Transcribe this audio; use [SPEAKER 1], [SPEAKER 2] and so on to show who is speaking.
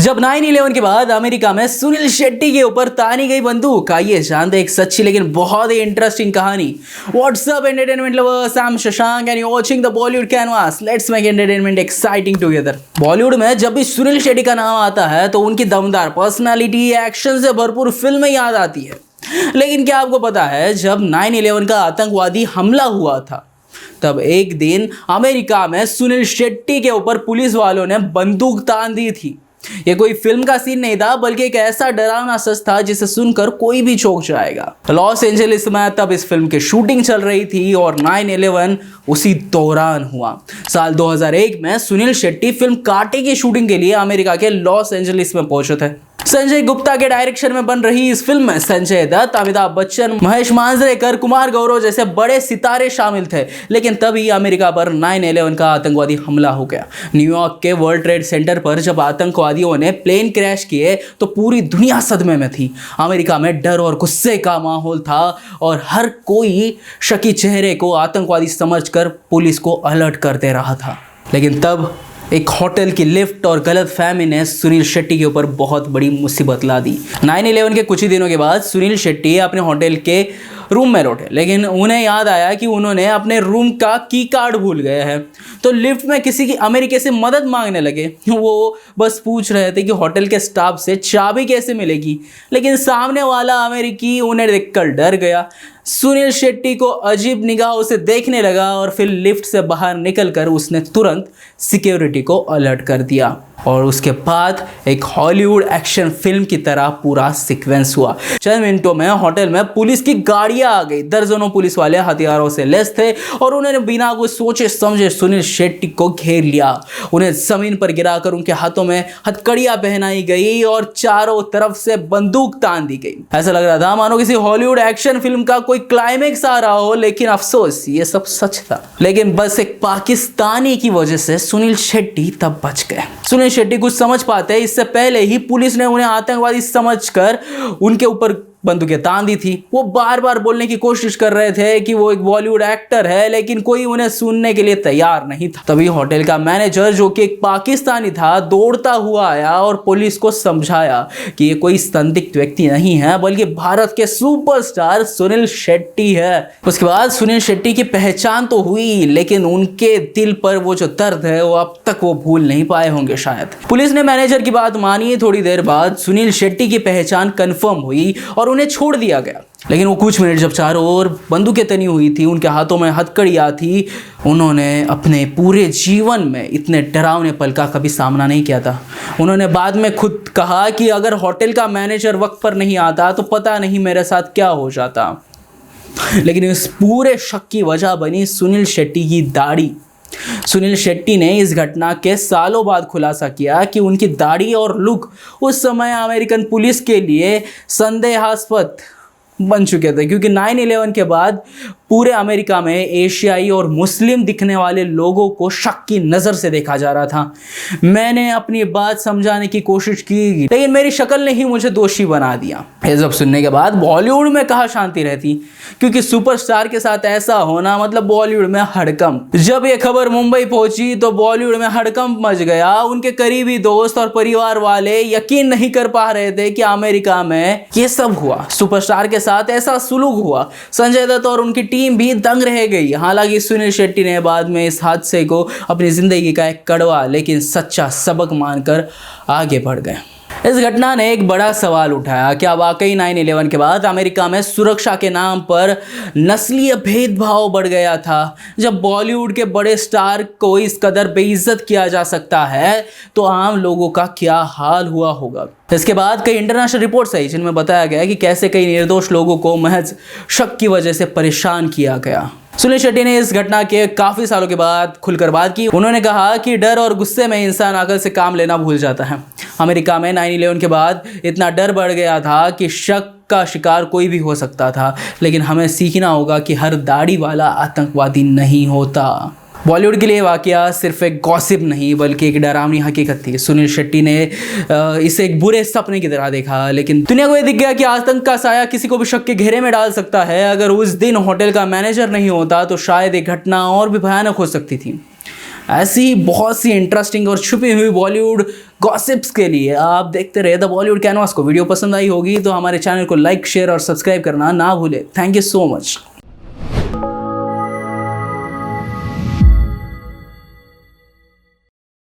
[SPEAKER 1] जब 9/11 के बाद अमेरिका में सुनील शेट्टी के ऊपर तानी गई बंदूक, आइए जानते एक सच्ची लेकिन बहुत ही इंटरेस्टिंग कहानी। What's up entertainment lovers, I am Shashank and you watching the Bollywood canvas. Let's make entertainment exciting together. Bollywood में जब भी सुनील शेट्टी का नाम आता है तो उनकी दमदार पर्सनालिटी, एक्शन से भरपूर फिल्में याद आती है। लेकिन क्या आपको पता है, जब 9/11 का आतंकवादी हमला हुआ था तब एक दिन अमेरिका में सुनील शेट्टी के ऊपर पुलिस वालों ने बंदूक तान दी थी। ये कोई फिल्म का सीन नहीं था, बल्कि एक ऐसा डरावना सच था जिसे सुनकर कोई भी चौंक जाएगा। लॉस एंजलिस में तब इस फिल्म की शूटिंग चल रही थी और 9/11 उसी दौरान हुआ। साल 2001 में सुनील शेट्टी फिल्म कांटे की शूटिंग के लिए अमेरिका के लॉस एंजलिस में पहुंचे थे। संजय गुप्ता के डायरेक्शन में बन रही इस फिल्म में संजय दत्त, अमिताभ बच्चन, महेश मांजरेकर, कुमार गौरव जैसे बड़े सितारे शामिल थे। लेकिन तभी अमेरिका पर 9/11 का आतंकवादी हमला हो गया। न्यूयॉर्क के वर्ल्ड ट्रेड सेंटर पर जब आतंकवादियों ने प्लेन क्रैश किए तो पूरी दुनिया सदमे में थी। अमेरिका में डर और गुस्से का माहौल था और हर कोई शकी चेहरे को आतंकवादी समझकर पुलिस को अलर्ट करते रहा था। लेकिन तब एक होटल की लिफ्ट और गलतफहमी ने सुनील शेट्टी के ऊपर बहुत बड़ी मुसीबत ला दी। 9/11 के कुछ ही दिनों के बाद सुनील शेट्टी अपने होटल के रूम में लौटे, लेकिन उन्हें याद आया कि उन्होंने अपने रूम का की कार्ड भूल गए हैं। तो लिफ्ट में किसी की अमेरिका से मदद मांगने लगे। वो बस पूछ रहे थे कि होटल के स्टाफ से चाबी कैसे मिलेगी, लेकिन सामने वाला अमेरिकी उन्हें देखकर डर गया। सुनील शेट्टी को अजीब निगाहों से देखने लगा और फिर लिफ्ट से बाहर निकलकर उसने तुरंत सिक्योरिटी को अलर्ट कर दिया और उसके बाद एक हॉलीवुड एक्शन फिल्म की तरह पूरा सीक्वेंस हुआ। चंद मिनटों में होटल में पुलिस की गाड़ियां आ गई। दर्जनों पुलिस वाले हथियारों से लैस थे और उन्होंने बिना कुछ सोचे समझे सुनील शेट्टी को घेर लिया। उन्हें जमीन पर गिराकर उनके हाथों में हथकड़ियां पहनाई गई और चारों तरफ से बंदूक तान दी गई। ऐसा लग रहा था मानो किसी हॉलीवुड एक्शन फिल्म का कोई क्लाइमेक्स आ रहा हो, लेकिन अफसोस ये सब सच था। लेकिन बस एक पाकिस्तानी की वजह से सुनील शेट्टी तब बच गए। सुनील शेट्टी कुछ समझ पाते इससे पहले ही पुलिस ने उन्हें आतंकवादी समझकर उनके ऊपर बंदूकें तान दी थी। वो बार बार बोलने की कोशिश कर रहे थे कि वो एक बॉलीवुड एक्टर है, लेकिन कोई उन्हें सुनने के लिए तैयार नहीं था। तभी होटल का मैनेजर, जो कि एक पाकिस्तानी था, दौड़ता हुआ आया और पुलिस को समझाया कि ये कोई संदिग्ध व्यक्ति नहीं है, बल्कि भारत के सुपरस्टार सुनील शेट्टी है। उसके बाद सुनील शेट्टी की पहचान तो हुई, लेकिन उनके दिल पर वो जो दर्द है वो अब तक वो भूल नहीं पाए होंगे शायद। पुलिस ने मैनेजर की बात मानी। थोड़ी देर बाद सुनील शेट्टी की पहचान कंफर्म हुई और उन्हें छोड़ दिया गया। लेकिन वो कुछ मिनट जब चारों ओर बंदूकें तनी हुई थी, उनके हाथों में हथकड़ियां थी, उन्होंने अपने पूरे जीवन में इतने डरावने पल का कभी सामना नहीं किया था। उन्होंने बाद में खुद कहा कि अगर होटल का मैनेजर वक्त पर नहीं आता तो पता नहीं मेरे साथ क्या हो जाता। लेकिन इस पूरे शक की वजह बनी सुनील शेट्टी की दाढ़ी। सुनील शेट्टी ने इस घटना के सालों बाद खुलासा किया कि उनकी दाढ़ी और लुक उस समय अमेरिकन पुलिस के लिए संदेहास्पद बन चुके थे, क्योंकि 9/11 के बाद पूरे अमेरिका में एशियाई और मुस्लिम दिखने वाले लोगों को शक की नज़र से देखा जा रहा था। मैंने अपनी बात समझाने की कोशिश की, लेकिन मेरी शक्ल ने ही मुझे दोषी बना दिया। ये सब सुनने के बाद बॉलीवुड में कहाँ शांति रहती, क्योंकि सुपरस्टार के साथ ऐसा होना मतलब बॉलीवुड में हड़कंप। जब ये खबर मुंबई पहुंची तो बॉलीवुड में हड़कंप मच गया। उनके करीबी दोस्त और परिवार वाले यकीन नहीं कर पा रहे थे कि अमेरिका में ये सब हुआ, सुपरस्टार के साथ ऐसा सुलूक हुआ। संजय दत्त और उनकी टीम भी दंग रह गई। हालांकि सुनील शेट्टी ने बाद में इस हादसे को अपनी जिंदगी का एक कड़वा लेकिन सच्चा सबक मानकर आगे बढ़ गए। इस घटना ने एक बड़ा सवाल उठाया, क्या वाकई 9/11 के बाद अमेरिका में सुरक्षा के नाम पर नस्लीय भेदभाव बढ़ गया था? जब बॉलीवुड के बड़े स्टार को इस कदर बेइज्जत किया जा सकता है तो आम लोगों का क्या हाल हुआ होगा? इसके बाद कई इंटरनेशनल रिपोर्ट्स आई जिनमें बताया गया कि कैसे कई निर्दोष लोगों को महज शक की वजह से परेशान किया गया। सुनील शेट्टी ने इस घटना के काफ़ी सालों के बाद खुलकर बात की। उन्होंने कहा कि डर और गुस्से में इंसान अकल से काम लेना भूल जाता है। अमेरिका में 9/11 के बाद इतना डर बढ़ गया था कि शक का शिकार कोई भी हो सकता था। लेकिन हमें सीखना होगा कि हर दाढ़ी वाला आतंकवादी नहीं होता। बॉलीवुड के लिए वाकया सिर्फ एक गॉसिप नहीं बल्कि एक डरावनी हकीकत थी। सुनील शेट्टी ने इसे एक बुरे सपने की तरह देखा, लेकिन दुनिया को ये दिख गया कि आतंक का साया किसी को भी शक के घेरे में डाल सकता है। अगर उस दिन होटल का मैनेजर नहीं होता तो शायद एक घटना और भी भयानक हो सकती थी। ऐसी ही बहुत सी इंटरेस्टिंग और छुपी हुई बॉलीवुड गॉसिप्स के लिए आप देखते रहे द बॉलीवुड कैनवास को। वीडियो पसंद आई होगी तो हमारे चैनल को लाइक शेयर और सब्सक्राइब करना ना भूले। Thank you so much.